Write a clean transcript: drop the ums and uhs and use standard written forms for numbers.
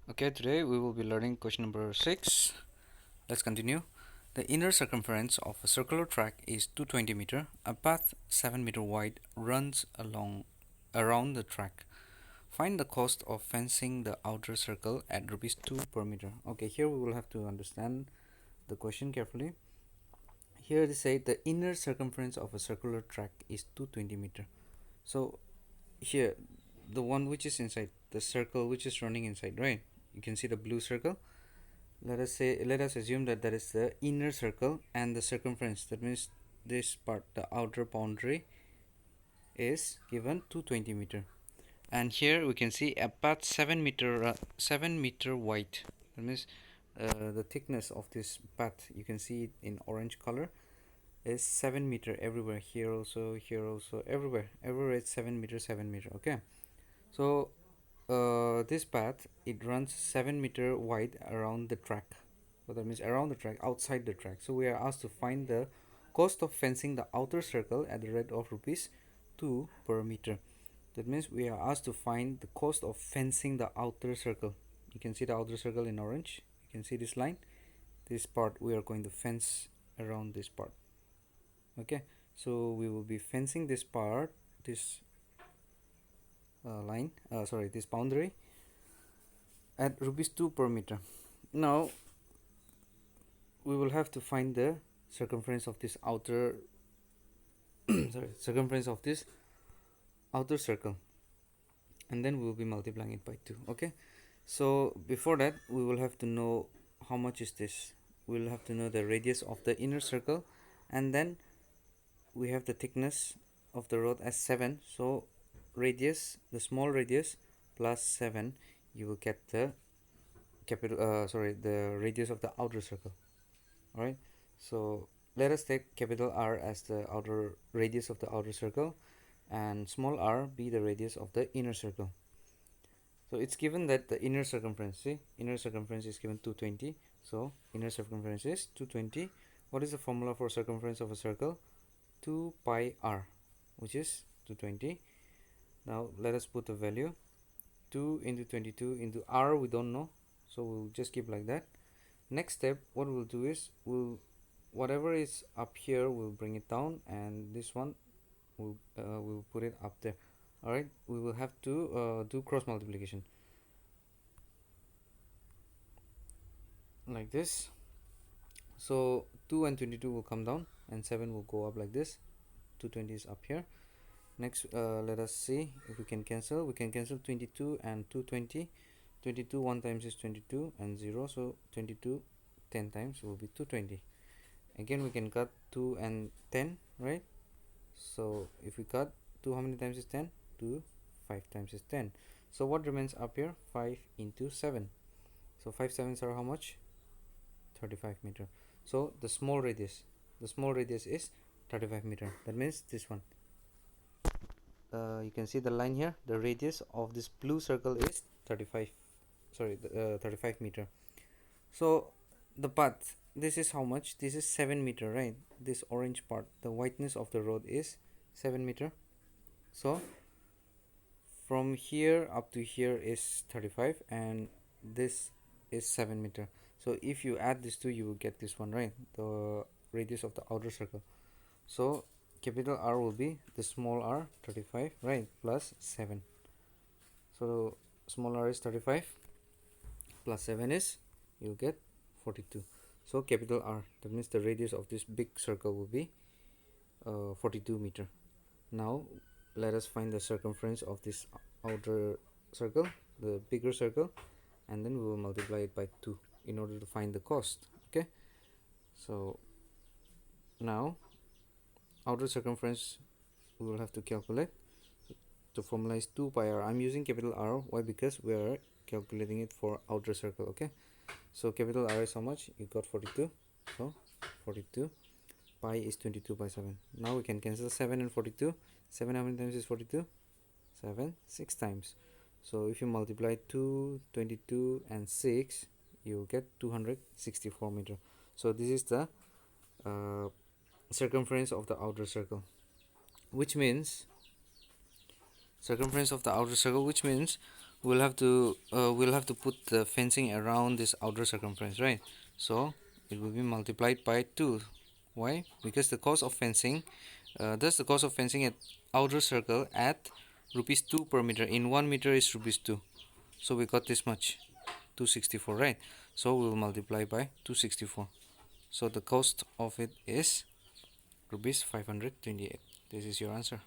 Okay, today we will be learning question number 6. Let's continue. The inner circumference of a circular track is 220 meter. A path 7 meter wide runs around the track. Find the cost of fencing the outer circle at rupees 2 per meter. Okay, here we will have to understand the question carefully. Here they say the inner circumference of a circular track is 220 meter. So here the one which is inside the circle which is running inside, right? You can see the blue circle. Let us assume that is the inner circle and the circumference, that means this part, the outer boundary, is given 220 meter. And here we can see a path 7 meter wide. That means the thickness of this path, you can see it in orange color, is 7 meter everywhere. Here also, everywhere it's 7 meter. Okay, so this path, it runs 7 meter wide around the track. So that means around the track, outside the track. So we are asked to find the cost of fencing the outer circle at the rate of rupees 2 per meter. That means we are asked to find the cost of fencing the outer circle. You can see the outer circle in orange. You can see this line. This part we are going to fence around this part. Okay, so we will be fencing this part, this this boundary at rupees 2 per meter. Now we will have to find the circumference of this outer circumference of this outer circle, and then we will be multiplying it by 2. Okay, so before that we will have to know how much is this. We will have to know the radius of the inner circle, and then we have the thickness of the rod as 7. So radius, the small radius plus 7, you will get the the radius of the outer circle. All right, so let us take capital R as the outer radius of the outer circle, and small r be the radius of the inner circle. So it's given that the inner circumference, see, inner circumference is given 220. So inner circumference is 220. What is the formula for circumference of a circle? 2 pi r, which is 220. Now let us put the value. 2 into 22 into r, we don't know, so we'll just keep like that. Next step, what we'll do is whatever is up here, we'll bring it down, and this one we'll put it up there. All right, we will have to do cross multiplication like this. So 2 and 22 will come down, and 7 will go up like this. 220 is up here. Next, let us see if we can cancel. We can cancel 22 and 220. 22 1 times is 22 and 0, so 22 10 times will be 220. Again, we can cut 2 and 10, right? So if we cut 2, how many times is 10? 2, 5 times is 10. So what remains up here? 5 into 7. So 5 sevens are how much? 35 meter. So the small radius is 35 meter. That means this one. You can see the line here. The radius of this blue circle is 35 meter. So the path, this is how much? This is 7 meter, right? This orange part, the whiteness of the road is 7 meter. So from here up to here is 35, and this is 7 meter. So if you add these two, you will get this one, right? The radius of the outer circle. So capital R will be the small r, 35, right, plus 7. So small r is 35 plus 7 is, you'll get 42. So capital R, that means the radius of this big circle will be 42 meter. Now let us find the circumference of this outer circle, the bigger circle, and then we will multiply it by 2 in order to find the cost. Okay, so now outer circumference we will have to calculate. The formula is 2 pi r. I'm using capital R. Why? Because we are calculating it for outer circle. Okay, so capital R is how much? You got 42. So 42, pi is 22 by 7. Now we can cancel 7 and 42. 7 how many times is 42? 7 6 times. So if you multiply 2, 22 and 6, you will get 264 meter. So this is the circumference of the outer circle, which means we'll have to put the fencing around this outer circumference, right? So it will be multiplied by 2. Why? Because the cost of fencing, that's the cost of fencing at outer circle at rupees 2 per meter. In 1 meter is rupees 2. So we got this much, 264, right? So we will multiply by 264. So the cost of it is rupees 528. This is your answer.